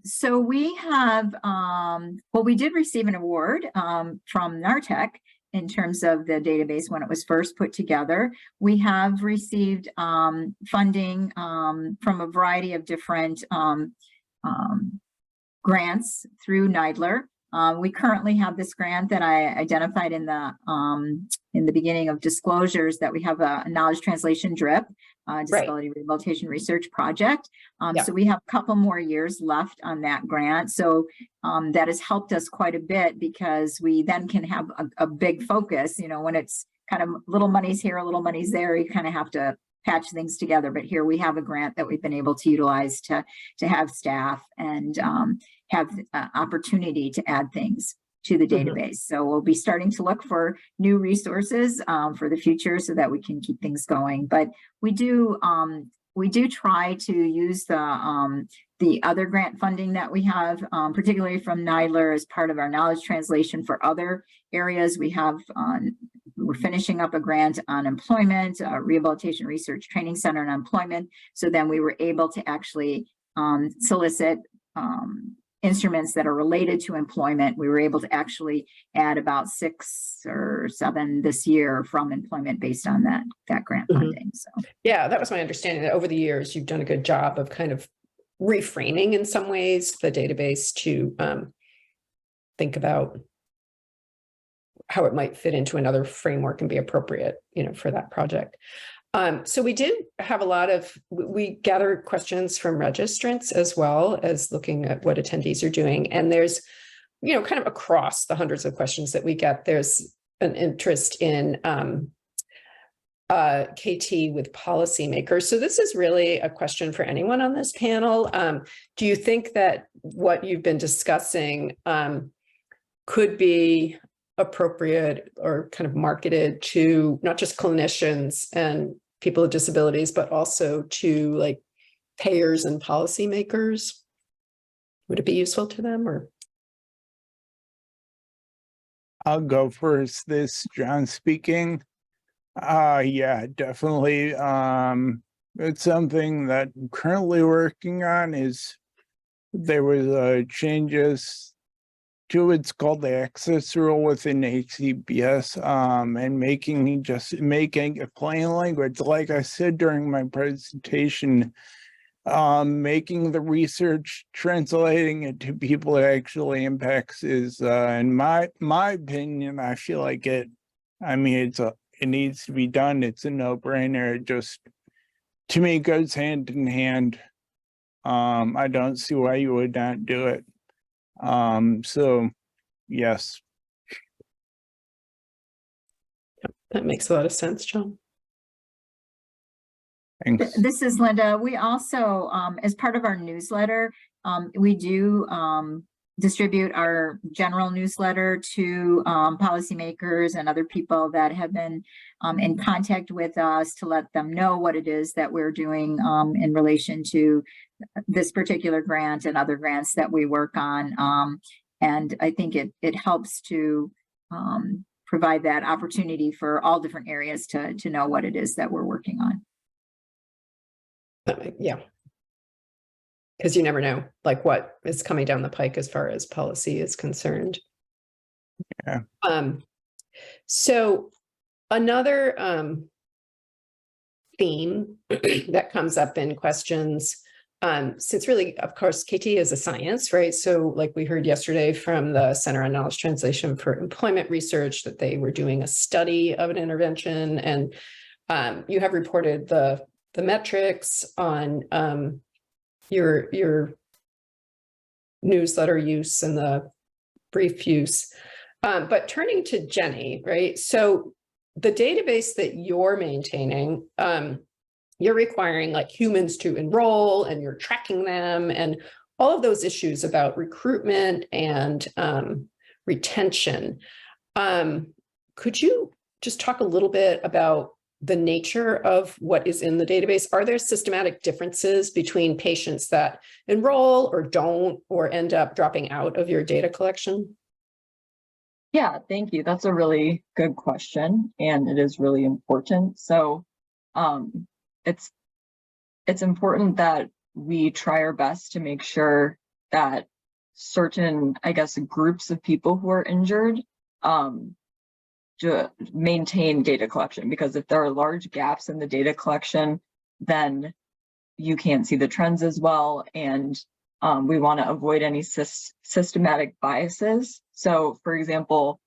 So we have, well, we did receive an award from NARTEC in terms of the database when it was first put together. We have received funding from a variety of different grants through NIDLR. We currently have this grant that I identified in the beginning of disclosures, that we have a knowledge translation DRIP, disability rehabilitation research project. So we have a couple more years left on that grant. So that has helped us quite a bit, because we then can have a big focus, you know, when it's kind of little money's here, a little money's there, you kind of have to patch things together. But here we have a grant that we've been able to utilize to have staff and have opportunity to add things to the database. So we'll be starting to look for new resources for the future so that we can keep things going. But we do try to use the other grant funding that we have, particularly from NIDLR, as part of our knowledge translation for other areas. We're finishing up a grant on employment, rehabilitation research training center on employment. So then we were able to actually solicit instruments that are related to employment. We were able to actually add about 6 or 7 this year from employment based on that grant funding. So yeah, that was my understanding, that over the years you've done a good job of kind of reframing in some ways the database to think about how it might fit into another framework and be appropriate, you know, for that project. So we did have we gather questions from registrants as well as looking at what attendees are doing. And there's, you know, kind of across the hundreds of questions that we get, there's an interest in KT with policymakers. So this is really a question for anyone on this panel. Do you think that what you've been discussing could be appropriate or kind of marketed to not just clinicians and people with disabilities, but also to like payers and policymakers? Would it be useful to them, or? I'll go first. This John speaking. Yeah, definitely. It's something that I'm currently working on. Is there was changes to it's called the access rule within HCPS, and making it plain language, like I said during my presentation, making the research, translating it to people it actually impacts is, in my opinion, I feel like it needs to be done. It's a no-brainer. It just, to me, goes hand in hand. I don't see why you would not do it. So yes. That makes a lot of sense, John. Thanks. This is Linda. We also, as part of our newsletter, we do distribute our general newsletter to policymakers and other people that have been in contact with us to let them know what it is that we're doing in relation to this particular grant and other grants that we work on. And I think it helps to provide that opportunity for all different areas to know what it is that we're working on. Yeah. Because you never know, like, what is coming down the pike as far as policy is concerned. Yeah. So another theme that comes up in questions, since really, of course, KT is a science, right? So like we heard yesterday from the Center on Knowledge Translation for Employment Research that they were doing a study of an intervention, and you have reported the metrics on your newsletter use and the brief use. But turning to Jenny, right? So the database that you're maintaining, you're requiring like humans to enroll, and you're tracking them, and all of those issues about recruitment and retention. Could you just talk a little bit about the nature of what is in the database? Are there systematic differences between patients that enroll or don't, or end up dropping out of your data collection? Yeah, thank you. That's a really good question, and it is really important. So it's important that we try our best to make sure that certain, I guess, groups of people who are injured to maintain data collection, because if there are large gaps in the data collection, then you can't see the trends as well. And we want to avoid any systematic biases. So for example,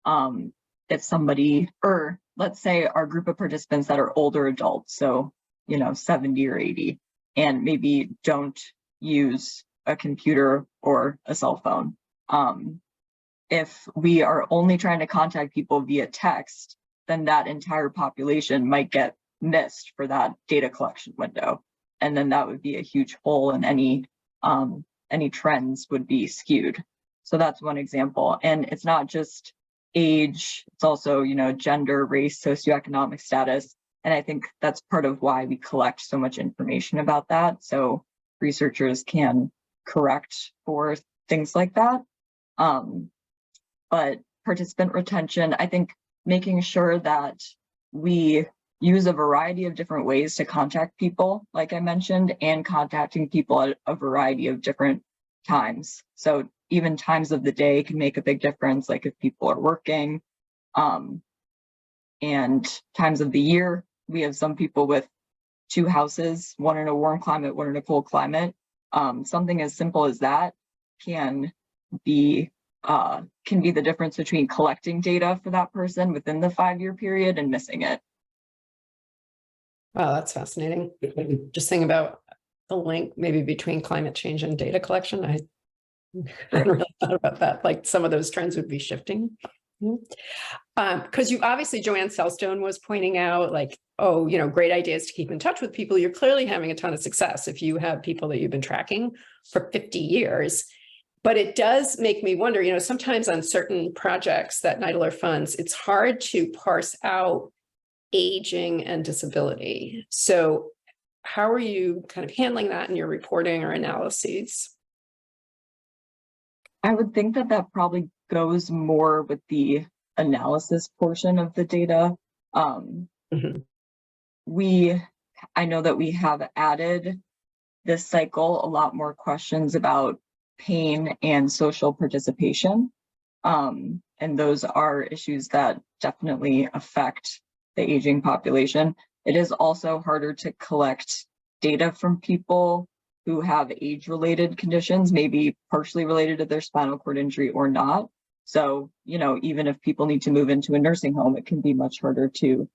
if somebody, or let's say our group of participants that are older adults, so 70 or 80, and maybe don't use a computer or a cell phone. If we are only trying to contact people via text, then that entire population might get missed for that data collection window. And then that would be a huge hole, and any trends would be skewed. So that's one example. And it's not just age, it's also, gender, race, socioeconomic status. And I think that's part of why we collect so much information about that, so researchers can correct for things like that. But participant retention, I think making sure that we use a variety of different ways to contact people, like I mentioned, and contacting people at a variety of different times. So even times of the day can make a big difference, like if people are working, and times of the year. We have some people with 2 houses, one in a warm climate, one in a cold climate. Something as simple as that can be the difference between collecting data for that person within the 5-year period and missing it. Wow, that's fascinating. Just think about the link maybe between climate change and data collection. I hadn't really thought about that. Like some of those trends would be shifting. Because you obviously, Joanne Selstone was pointing out, like, oh, great ideas to keep in touch with people. You're clearly having a ton of success if you have people that you've been tracking for 50 years. But it does make me wonder, sometimes on certain projects that NIDILRR funds, it's hard to parse out aging and disability. So how are you kind of handling that in your reporting or analyses? I would think that probably goes more with the analysis portion of the data. Mhm. I know that we have added this cycle a lot more questions about pain and social participation. And those are issues that definitely affect the aging population. It is also harder to collect data from people who have age-related conditions, maybe partially related to their spinal cord injury or not. So, you know, even if people need to move into a nursing home, it can be much harder to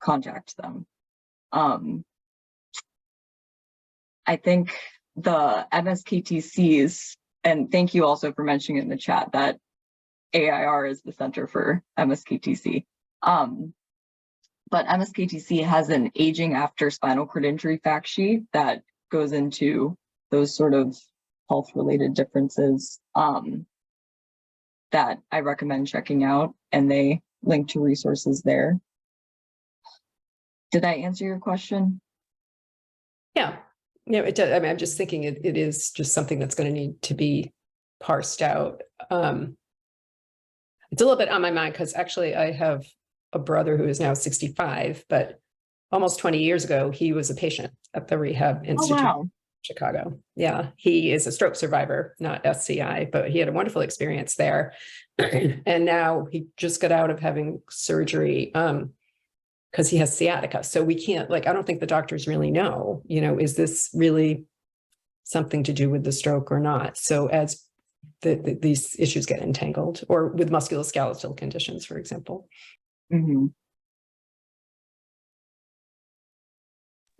contact them. I think the MSKTCs, and thank you also for mentioning in the chat that AIR is the center for MSKTC. But MSKTC has an aging after spinal cord injury fact sheet that goes into those sort of health-related differences that I recommend checking out, and they link to resources there. Did I answer your question? Yeah, it does. I mean, I'm just thinking it is just something that's going to need to be parsed out. It's a little bit on my mind because actually I have a brother who is now 65, but almost 20 years ago, he was a patient at the Rehab Institute in Chicago. Yeah, he is a stroke survivor, not SCI, but he had a wonderful experience there. And now he just got out of having surgery because he has sciatica. So we can't, like, I don't think the doctors really know, you know, is this really something to do with the stroke or not? So as these issues get entangled, or with musculoskeletal conditions, for example. Mm-hmm.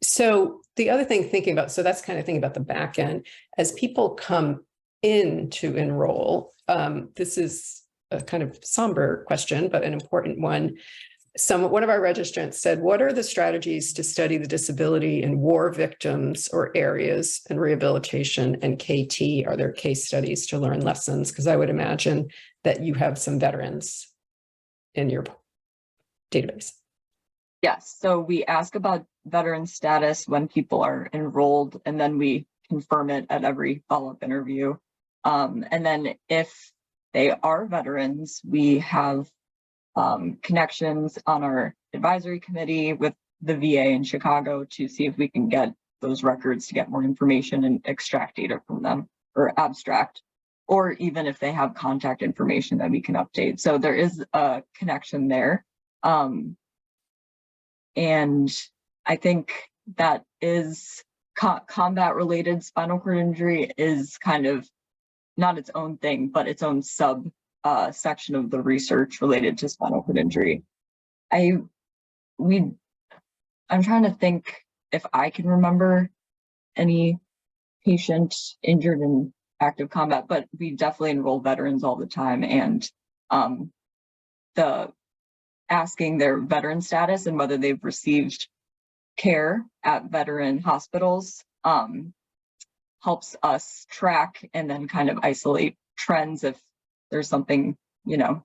So the other thing thinking about, so that's kind of thinking about the back end, as people come in to enroll, this is a kind of somber question, but an important one. One of our registrants said, what are the strategies to study the disability in war victims or areas and rehabilitation and KT? Are there case studies to learn lessons? Because I would imagine that you have some veterans in your database. Yes, so we ask about veteran status when people are enrolled, and then we confirm it at every follow-up interview. And then if they are veterans, we have connections on our advisory committee with the VA in Chicago to see if we can get those records to get more information and extract data from them, or abstract, or even if they have contact information that we can update. So there is a connection there. And I think that is combat related spinal cord injury is kind of not its own thing, but its own sub section of the research related to spinal cord injury. I'm trying to think if I can remember any patient injured in active combat, but we definitely enroll veterans all the time, and the asking their veteran status and whether they've received care at veteran hospitals helps us track and then kind of isolate trends if there's something, you know,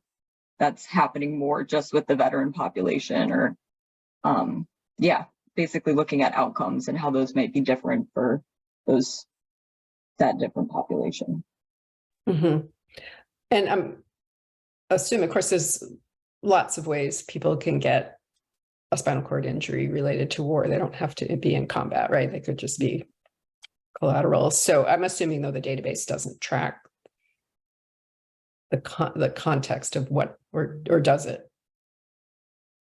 that's happening more just with the veteran population, or basically looking at outcomes and how those might be different for that different population. Mm-hmm. And I'm assuming, of course, there's lots of ways people can get a spinal cord injury related to war. They don't have to be in combat, right? They could just be collateral. So I'm assuming, though, the database doesn't track the context of what, or does it?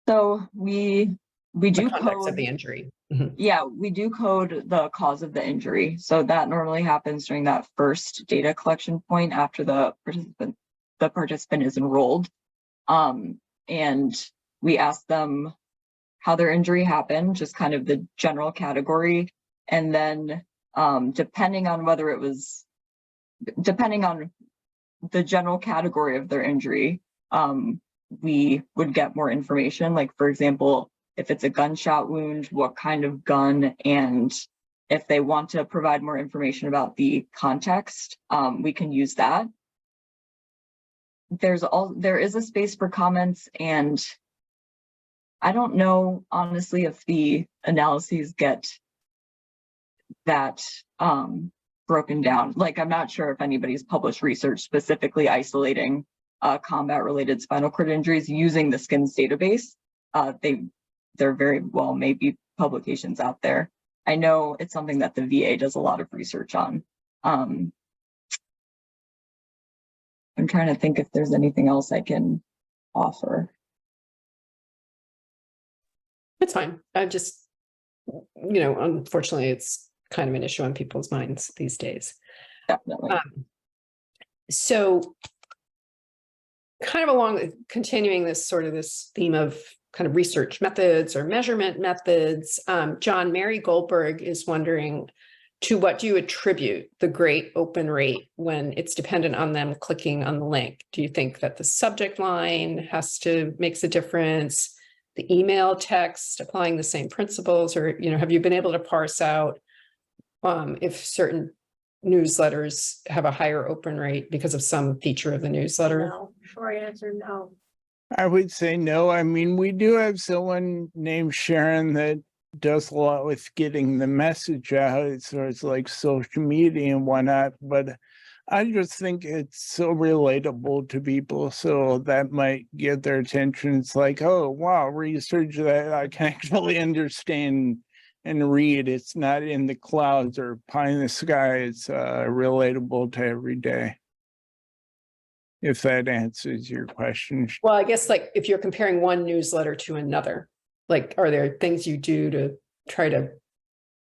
So we do context code of the injury. Mm-hmm. Yeah, we do code the cause of the injury. So that normally happens during that first data collection point after the participant is enrolled. And we ask them how their injury happened, just kind of the general category. And then depending on the general category of their injury, we would get more information. Like, for example, if it's a gunshot wound, what kind of gun, and if they want to provide more information about the context, we can use that. There is a space for comments, and I don't know, honestly, if the analyses get that broken down. Like, I'm not sure if anybody's published research specifically isolating combat-related spinal cord injuries using the SKINS database. there very well may be publications out there. I know it's something that the VA does a lot of research on. I'm trying to think if there's anything else I can offer. It's fine. I just, unfortunately, it's kind of an issue on people's minds these days. Definitely. So kind of along, continuing this theme of kind of research methods or measurement methods, John, Mary Goldberg is wondering, to what do you attribute the great open rate when it's dependent on them clicking on the link? Do you think that the subject line makes a difference? The email text applying the same principles, or, have you been able to parse out if certain newsletters have a higher open rate because of some feature of the newsletter? No, short answer, no. I would say no. I mean, we do have someone named Sharon that does a lot with getting the message out. So it's like social media and whatnot, but I just think it's so relatable to people. So that might get their attention. It's like, oh, wow, research that I can actually understand and read. It's not in the clouds or pie in the sky. It's relatable to every day. If that answers your question. Well, I guess like if you're comparing one newsletter to another, like, are there things you do to try to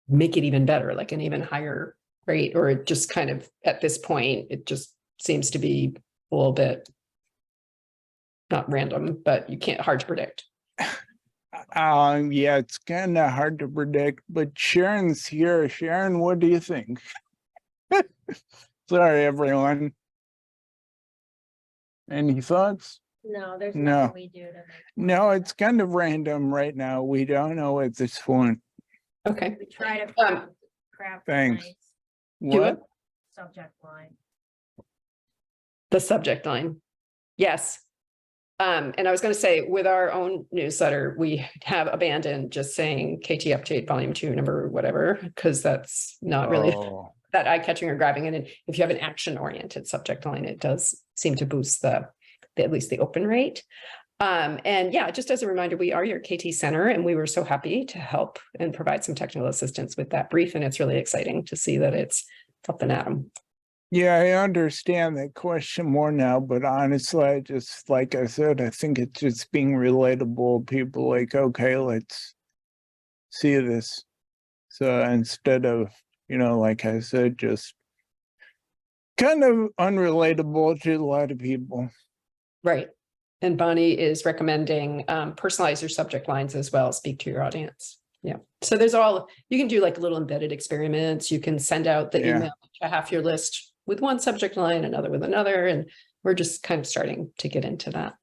make it even better, like an even higher rate, or it just kind of at this point, it just seems to be a little bit not random, but hard to predict. Yeah, it's kind of hard to predict, but Sharon's here. Sharon, what do you think? Sorry, everyone. Any thoughts? No, there's No. nothing we do to make. No, it's kind of random right now. We don't know at this point. Okay. We try to craft. Thanks. nice Do What? it. Subject line. The subject line. Yes. And I was going to say, with our own newsletter, we have abandoned just saying KT Update Volume 2, number whatever, because that's not really Oh, that eye-catching or grabbing it. And if you have an action-oriented subject line, it does seem to boost at least the open rate. And yeah, just as a reminder, we are your KT Center, and we were so happy to help and provide some technical assistance with that brief. And it's really exciting to see that it's up and at 'em. yeah, I understand that question more now, but honestly, I just, like I said, I think it's just being relatable. People like, okay, let's see this. So instead of, like I said, just kind of unrelatable to a lot of people. Right. And Bonnie is recommending personalize your subject lines as well, speak to your audience. Yeah. So you can do like little embedded experiments. You can send out the Yeah. email to half your list with one subject line, another with another. And we're just kind of starting to get into that.